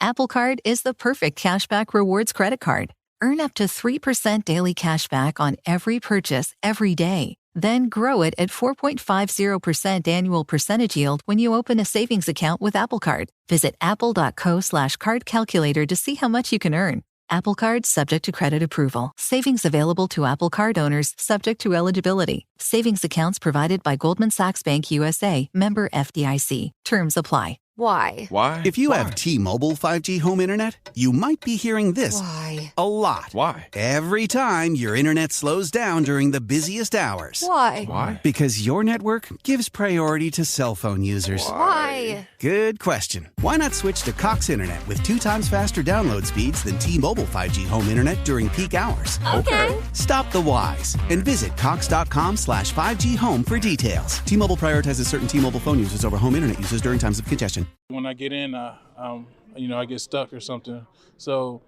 Apple Card is the perfect cashback rewards credit card. Earn up to 3% daily cashback on every purchase every day. Then grow it at 4.50% annual percentage yield when you open a savings account with Apple Card. Visit apple.co/card calculator to see how much you can earn. Apple Card subject to credit approval. Savings available to Apple Card owners subject to eligibility. Savings accounts provided by Goldman Sachs Bank USA, member FDIC. Terms apply. Why? Why? If you have T-Mobile 5G home internet, you might be hearing this Why? a lot. Why? Every time your internet slows down during the busiest hours. Why? Why? Because your network gives priority to cell phone users. Why? Good question. Why not switch to Cox Internet with 2 times faster download speeds than T-Mobile 5G home internet during peak hours? Okay. Stop the whys and visit cox.com/5G home for details. T-Mobile prioritizes certain T-Mobile phone users over home internet users during times of congestion. When I get in, I get stuck or something. So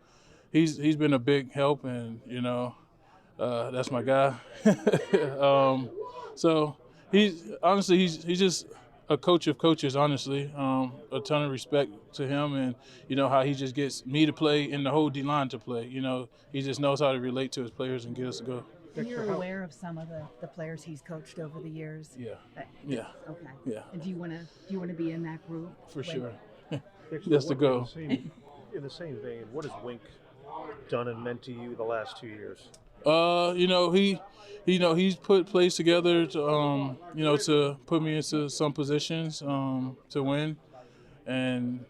he's been a big help, and that's my guy. So he's just a coach of coaches. Honestly, a ton of respect to him, and how he just gets me to play and the whole D line to play. He just knows how to relate to his players and get us to go. And you're aware of some of the players he's coached over the years? Yeah. Okay. Yeah. And do you want to be in that group? For sure. Dexter, Just to go. In the same vein, what has Wink done and meant to you the last 2 years? He's plays together to to put me into some positions to win, and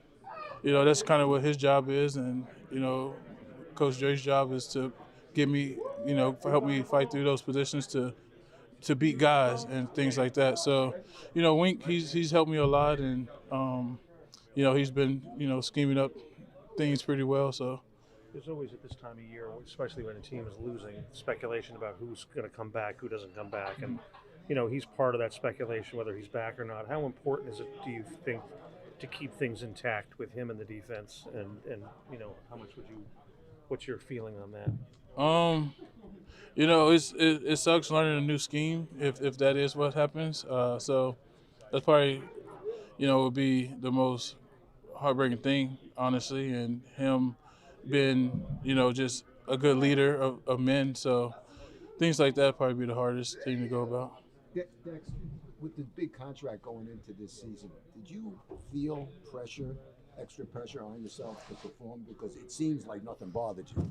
that's kind of what his job is, and Coach Dre's job is to get me, help me fight through those positions to beat guys and things like that. So, Wink, he's helped me a lot, and he's been scheming up things pretty well. So there's always at this time of year, especially when a team is losing, speculation about who's going to come back, who doesn't come back, and he's part of that speculation whether he's back or not. How important is it, do you think, to keep things intact with him in the defense, and how much what's your feeling on that? It sucks learning a new scheme if that is what happens. So that's probably would be the most heartbreaking thing, honestly, and him being just a good leader of men. So things like that probably be the hardest thing to go about. Dex, with the big contract going into this season, did you feel extra pressure on yourself to perform? Because it seems like nothing bothered you.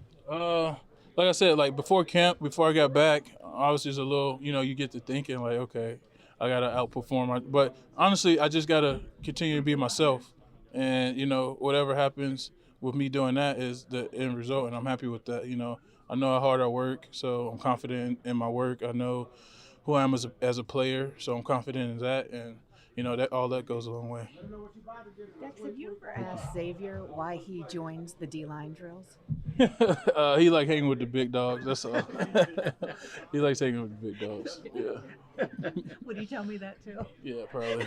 Like I said, before camp, before I got back, I was just a little, you get to thinking okay, I got to outperform. But honestly, I just got to continue to be myself. And, whatever happens with me doing that is the end result, and I'm happy with that. I know how hard I work, so I'm confident in my work. I know who I am as a player, so I'm confident in that. And, that all that goes a long way. Dex, have you ever asked Xavier why he joins the D-line drills? He like hanging with the big dogs, that's all. He likes hanging with the big dogs, yeah. Would he tell me that too? Yeah, probably.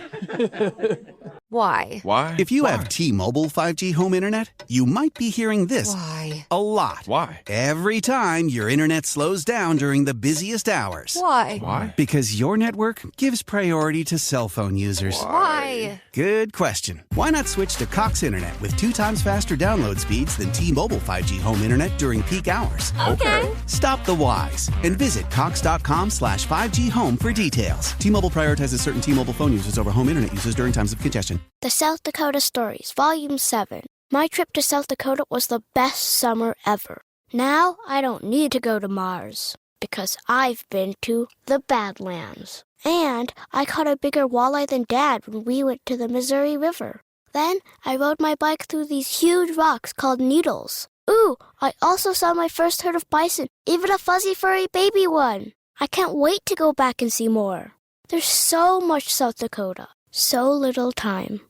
Why? Why? If you have T-Mobile 5G home internet, you might be hearing this Why? a lot. Why? Every time your internet slows down during the busiest hours. Why? Why? Because your network gives priority to cell phone users. Why? Good question. Why not switch to Cox Internet with 2 times faster download speeds than T-Mobile 5G home internet during peak hours? Okay. Stop the whys and visit cox.com/5G home for details. T-Mobile prioritizes certain T-Mobile phone users over home internet users during times of congestion. The South Dakota Stories, Volume 7. My trip to South Dakota was the best summer ever. Now I don't need to go to Mars because I've been to the Badlands. And I caught a bigger walleye than Dad when we went to the Missouri River. Then I rode my bike through these huge rocks called needles. Ooh, I also saw my first herd of bison, even a fuzzy furry baby one. I can't wait to go back and see more. There's so much South Dakota, so little time.